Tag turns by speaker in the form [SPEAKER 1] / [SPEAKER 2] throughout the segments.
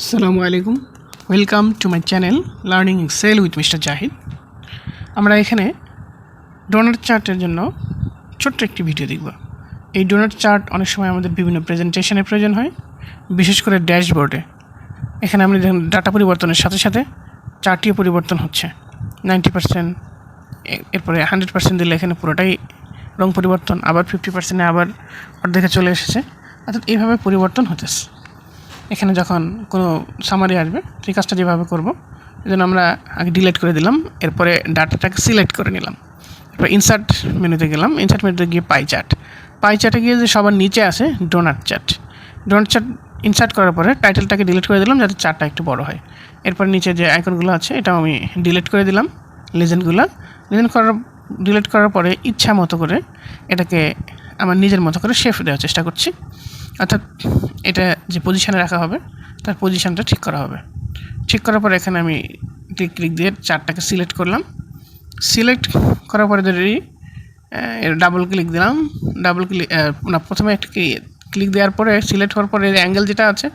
[SPEAKER 1] আসসালামু আলাইকুম, welcome to my channel learning Excel with mister Zahid. আমরা এখানে ডোনাট চার্টের জন্য ছোট্ট একটি ভিডিও দেখব। এই ডোনাট চার্ট অনেক সময় আমাদের বিভিন্ন প্রেজেন্টেশনের প্রয়োজন হয়, বিশেষ করে ড্যাশবোর্ডে। এখানে আমরা দেখুন ডাটা পরিবর্তনের সাথে সাথে চার্টটিও পরিবর্তন হচ্ছে 90%, এরপরে 100% দিলে এখানে পুরোটাই রং পরিবর্তন, আবার 50%-এ আবার অর্ধেকে চলে এসেছে। অর্থাৎ এইভাবে পরিবর্তন হতেছে। এখানে যখন কোনো সামারি আসবে সেই কাজটা যেভাবে করব, এই জন্য আমরা আগে ডিলিট করে দিলাম, এরপরে ডাটাটাকে সিলেক্ট করে নিলাম, এরপর ইনসার্ট মেনুতে গেলাম। ইনসার্ট মেনুতে গিয়ে পাই চার্টে গিয়ে যে সবার নিচে আছে ডোনাট চার্ট ইনসার্ট করার পরে টাইটেলটাকে ডিলিট করে দিলাম যাতে চার্টটা একটু বড় হয়। এরপর নিচে যে আইকনগুলো আছে এটাও আমি ডিলিট করে দিলাম। ডিলিট করার পরে ইচ্ছা মতো করে এটাকে আমার নিজের মতো করে শেপ দেওয়ার চেষ্টা করছি। অর্থাৎ এটা যে পজিশানে রাখা হবে তার পজিশানটা ঠিক করা হবে। ঠিক করার পরে এখানে আমি ক্লিক দিয়ে চার্টটাকে সিলেক্ট করলাম। সিলেক্ট করার পরে যদি ডাবল ক্লিক দিলাম, প্রথমে একটা ক্লিক দেওয়ার পরে সিলেক্ট হওয়ার পরে অ্যাঙ্গেল যেটা আছে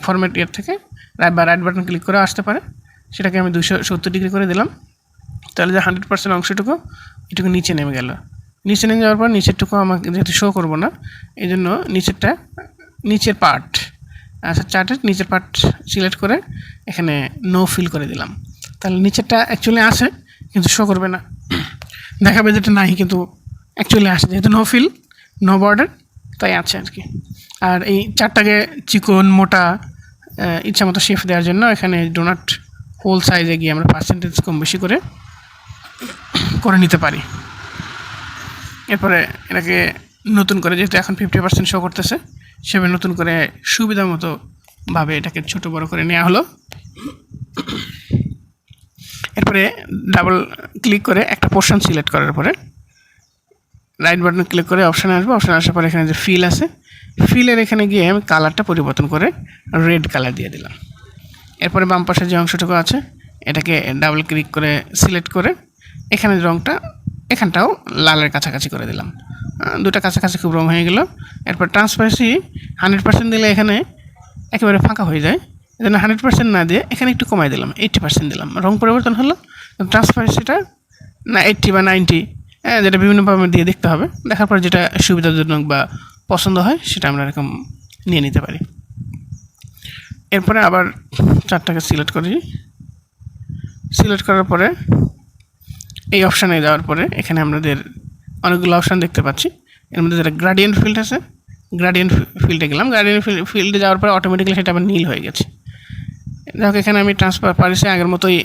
[SPEAKER 1] ফরম্যাট থেকে রাইট বাটন ক্লিক করে আসতে পারে, সেটাকে আমি 270 ডিগ্রি করে দিলাম। তাহলে যে 100% অংশটুকু এটুকু নিচে নেমে গেল। নিচে নেমে যাওয়ার পর নিচেরটুকু আমাকে যেহেতু শো করবো না, এই জন্য নিচের পার্ট, আচ্ছা চার্টের নিচের পার্ট সিলেক্ট করে এখানে নো ফিল করে দিলাম। তাহলে নিচেরটা অ্যাকচুয়ালি আসে কিন্তু শো করবে না, দেখাবে যেটা নাই কিন্তু অ্যাকচুয়ালি আসে, যেহেতু নো ফিল নো বর্ডার তাই আছে আর কি। আর এই চারটাকে চিকন মোটা ইচ্ছা মতো শেপ দেওয়ার জন্য এখানে ডোনাট হোল সাইজে গিয়ে আমরা পার্সেন্টেজ কম বেশি করে নিতে পারি। এরপরে এটাকে নতুন করে, যেহেতু এখন 50% শো করতেছে, সেভাবে নতুন করে সুবিধা মতো ভাবে এটাকে ছোট বড় করে নেওয়া হলো। এরপরে ডাবল ক্লিক করে একটা পোর্শন সিলেক্ট করার পরে রাইট বাটন ক্লিক করে অপশানে আসবো। অপশানে আসার পরে এখানে যে ফিল আছে, ফিলের এখানে গিয়ে আমি কালারটা পরিবর্তন করে রেড কালার দিয়ে দিলাম। এরপরে বাম পাশে যে অংশটুকু আছে এটাকে ডাবল ক্লিক করে সিলেক্ট করে এখানে রঙটা এখানটাও লালের কাছাকাছি করে দিলাম। দুটা কাছাকাছি খুব রং হয়ে গেল। এরপর ট্রান্সপারেন্সি 100% দিলে এখানে একেবারে ফাঁকা হয়ে যায়, এজন্য 100% না দিয়ে এখানে একটু কমাই দিলাম, 80% দিলাম। রং পরিবর্তন হলো, ট্রান্সপারেন্সিটা না 80 বা 90, যেটা বিভিন্নভাবে দিয়ে দেখতে হবে। দেখার পর যেটা সুবিধাজনক বা পছন্দ হয় সেটা আমরা এরকম নিয়ে নিতে পারি। এরপরে আবার চারটাকে সিলেক্ট করার পরে এই অপশানে যাওয়ার পরে এখানে আমাদের অনেকগুলো অপশান দেখতে পাচ্ছি। এর মধ্যে যেটা গ্রাডিয়েন্ট ফিল্ড আছে, গ্রাডিয়েন্ট ফিল্ডে গেলাম। গ্রাডিয়েন্ট ফিল্ডে যাওয়ার পরে অটোমেটিক্যালি সেটা আবার নীল হয়ে গেছে। দেখো এখানে আমি ট্রান্সপারেন্সি আগের মতোই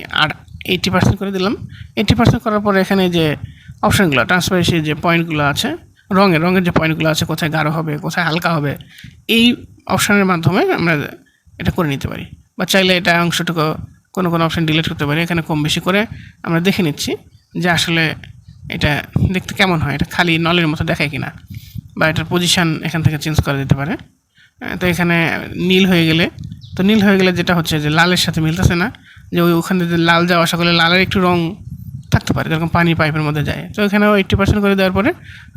[SPEAKER 1] 80% করে দিলাম। 80% করার পরে এখানে যে অপশানগুলো, ট্রান্সপারেন্সির যে পয়েন্টগুলো আছে, রঙের যে পয়েন্টগুলো আছে, কোথায় গাঢ় হবে কোথায় হালকা হবে, এই অপশানের মাধ্যমে আমরা এটা করে নিতে পারি। বা চাইলে এটা অংশটুকু কোনো অপশান ডিলিট করতে পারি। এখানে কম বেশি করে আমরা দেখে নিচ্ছি যে আসলে এটা দেখতে কেমন হয়, এটা খালি নলের মতো দেখায় কিনা, বা এটার পজিশান এখান থেকে চেঞ্জ করে দিতে পারে। তো এখানে নীল হয়ে গেলে যেটা হচ্ছে যে লালের সাথে মিলতেছে না, যে ওখানে যদি লাল যাওয়া আসা করলে লালের একটু রং থাকতে পারে, যেরকম পানি পাইপের মধ্যে যায়। তো এখানেও 80% করে দেওয়ার পরে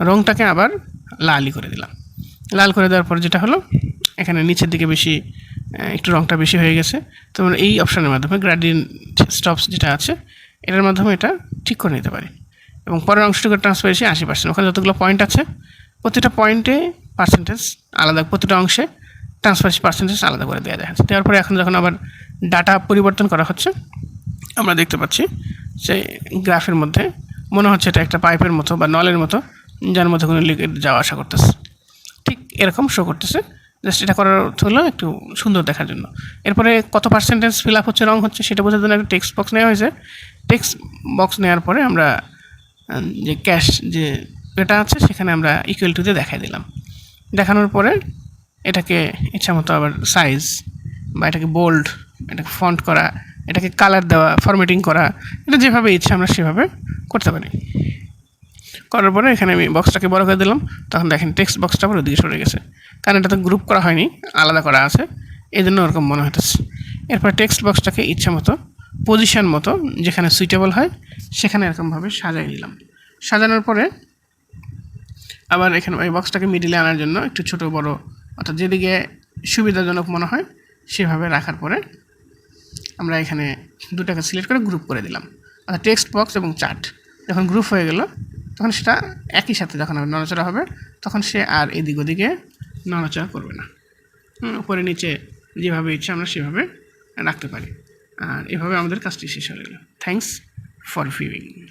[SPEAKER 1] রংটাকে আবার লালই করে দিলাম। লাল করে দেওয়ার পরে যেটা হলো, এখানে নিচের দিকে বেশি একটু রংটা বেশি হয়ে গেছে। তো আমরা এই অপশানের মাধ্যমে গ্রেডিয়েন্ট স্টপস যেটা আছে এটার মাধ্যমে এটা ঠিক করে নিতে পারি। এবং পরের অংশটুকু ট্রান্সপারেন্সি 80%, ওখানে যতগুলো পয়েন্ট আছে প্রতিটা পয়েন্টে পার্সেন্টেজ আলাদা, প্রতিটা অংশে ট্রান্সপারেন্সি পার্সেন্টেজ আলাদা করে দেওয়া যায়। দেওয়ার পরে এখন যখন আবার ডাটা পরিবর্তন করা হচ্ছে, আমরা দেখতে পাচ্ছি যে গ্রাফের মধ্যে মনে হচ্ছে এটা একটা পাইপের মতো বা নলের মতো, যার মধ্যে কোনো লিকুইড যাওয়া আসা করতেছে, ঠিক এরকম শো করতেছে। জাস্ট এটা করার অর্থ হলো একটু সুন্দর দেখার জন্য। এরপরে কত পার্সেন্টেজ ফিল আপ হচ্ছে, রং হচ্ছে, সেটা বোঝার জন্য একটা টেক্সট বক্স নেওয়া হয়েছে। টেক্সট বক্স নেওয়ার পরে আমরা যে ক্যাশ যে এটা আছে সেখানে আমরা ইকুয়াল টু দিয়ে দেখাই দিলাম। দেখানোর পরে এটাকে ইচ্ছা মতো আবার সাইজ বা এটাকে বোল্ড, এটাকে ফন্ট করা, এটাকে কালার দেওয়া, ফরম্যাটিং করা, এটা যেভাবে ইচ্ছা আমরা সেভাবে করতে পারি। করার পরে এখানে আমি বক্সটাকে বড় করে দিলাম। তখন দেখেন টেক্সট বক্সটা আবার ওদিকে সরে গেছে, কারণ এটা তো গ্রুপ করা হয়নি, আলাদা করা আছে, এই জন্য ওরকম মনে হতেছে। এরপর টেক্সট বক্সটাকে ইচ্ছা মতো পজিশন মতো যেখানে সুইটেবল হয় সেখানে এরকমভাবে সাজাই নিলাম। সাজানোর পরে আবার এখানে এই বক্সটাকে মিডিলে আনার জন্য একটু ছোটো বড়ো, অর্থাৎ যেদিকে সুবিধাজনক মনে হয় সেভাবে রাখার পরে আমরা এখানে দুটাকে সিলেক্ট করে গ্রুপ করে দিলাম। অর্থাৎ টেক্সট বক্স এবং চার্ট যখন গ্রুপ হয়ে গেল তখন সেটা একই সাথে যখন নড়াচড়া হবে তখন সে আর এদিক ওদিকে নড়াচড়া করবে না। উপরে নিচে যেভাবে ইচ্ছে আমরা সেভাবে রাখতে পারি। আর এভাবে আমাদের কাজটি শেষ হয়ে গেল। Thanks for viewing.